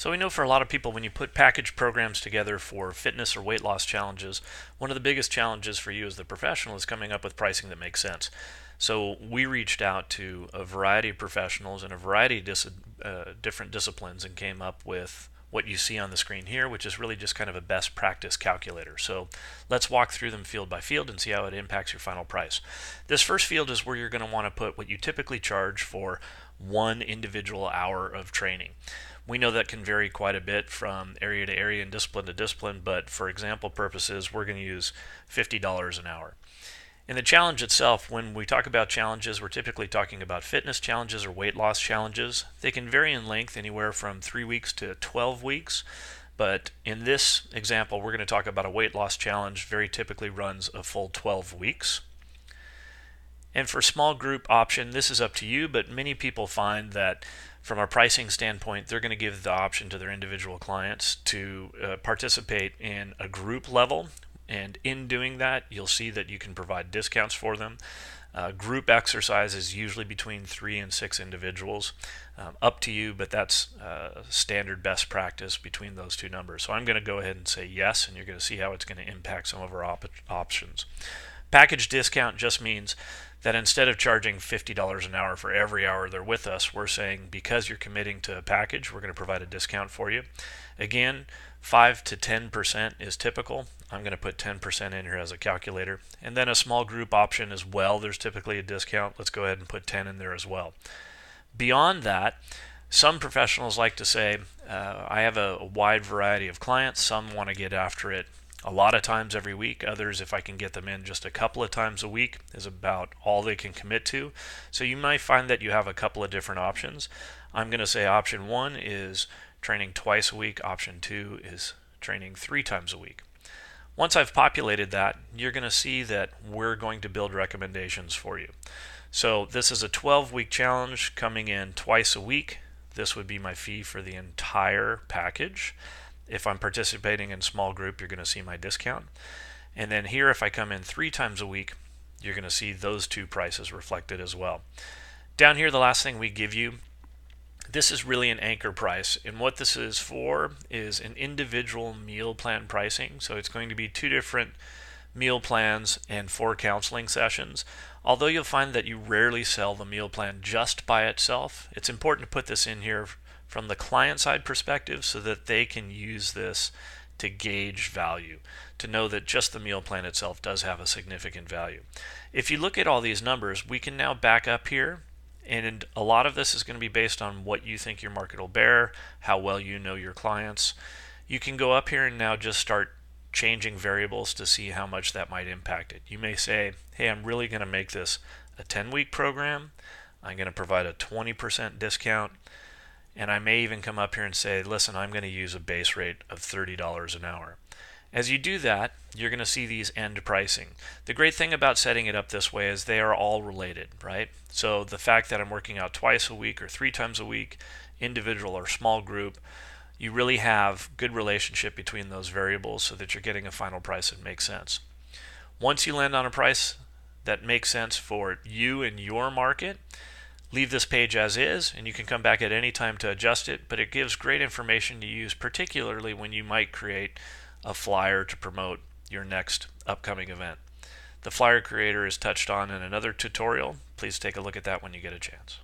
So we know for a lot of people, when you put package programs together for fitness or weight loss challenges, one of the biggest challenges for you as the professional is coming up with pricing that makes sense. So we reached out to a variety of professionals in a variety of different disciplines and came up with what you see on the screen here, which is really just kind of a best practice calculator. So let's walk through them field by field and see how it impacts your final price. This first field is where you're going to want to put what you typically charge for one individual hour of training. We know that can vary quite a bit from area to area and discipline to discipline, but for example purposes, we're going to use $50 an hour. In the challenge itself, when we talk about challenges, we're typically talking about fitness challenges or weight loss challenges. They can vary in length anywhere from 3 weeks to 12 weeks, but in this example, we're going to talk about a weight loss challenge very typically runs a full 12 weeks. And for small group option, this is up to you, but many people find that from a pricing standpoint, they're going to give the option to their individual clients to participate in a group level. And in doing that, you'll see that you can provide discounts for them. Group exercise is usually between 3 and 6 individuals. Up to you, but that's standard best practice between those two numbers. So I'm going to go ahead and say yes, and you're going to see how it's going to impact some of our options. Package discount just means that instead of charging $50 an hour for every hour they're with us, we're saying because you're committing to a package, we're going to provide a discount for you. Again, 5 to 10% is typical. I'm going to put 10% in here as a calculator. And then a small group option as well, there's typically a discount. Let's go ahead and put 10 in there as well. Beyond that, some professionals like to say, I have a wide variety of clients. Some want to get after it a lot of times every week. Others, if I can get them in just a couple of times a week, is about all they can commit to. So you might find that you have a couple of different options. I'm going to say option 1 is training twice a week. Option 2 is training 3 times a week. Once I've populated that, you're going to see that we're going to build recommendations for you. So this is a 12-week challenge coming in twice a week. This would be my fee for the entire package. If I'm participating in small group, you're going to see my discount. And then here, if I come in 3 times a week, you're going to see those two prices reflected as well. Down here, the last thing we give you, this is really an anchor price. And what this is for is an individual meal plan pricing. So it's going to be 2 different meal plans and 4 counseling sessions. Although you'll find that you rarely sell the meal plan just by itself, it's important to put this in here from the client side perspective so that they can use this to gauge value, to know that just the meal plan itself does have a significant value. If you look at all these numbers, we can now back up here, and a lot of this is going to be based on what you think your market will bear, how well you know your clients. You can go up here and now just start changing variables to see how much that might impact it. You may say, hey, I'm really going to make this a 10-week program. I'm going to provide a 20% discount. And I may even come up here and say, listen, I'm going to use a base rate of $30 an hour. As you do that, you're going to see these end pricing. The great thing about setting it up this way is they are all related, right? So the fact that I'm working out twice a week or 3 times a week, individual or small group, you really have good relationship between those variables so that you're getting a final price that makes sense. Once you land on a price that makes sense for you and your market, leave this page as is, and you can come back at any time to adjust it, but it gives great information to use, particularly when you might create a flyer to promote your next upcoming event. The flyer creator is touched on in another tutorial. Please take a look at that when you get a chance.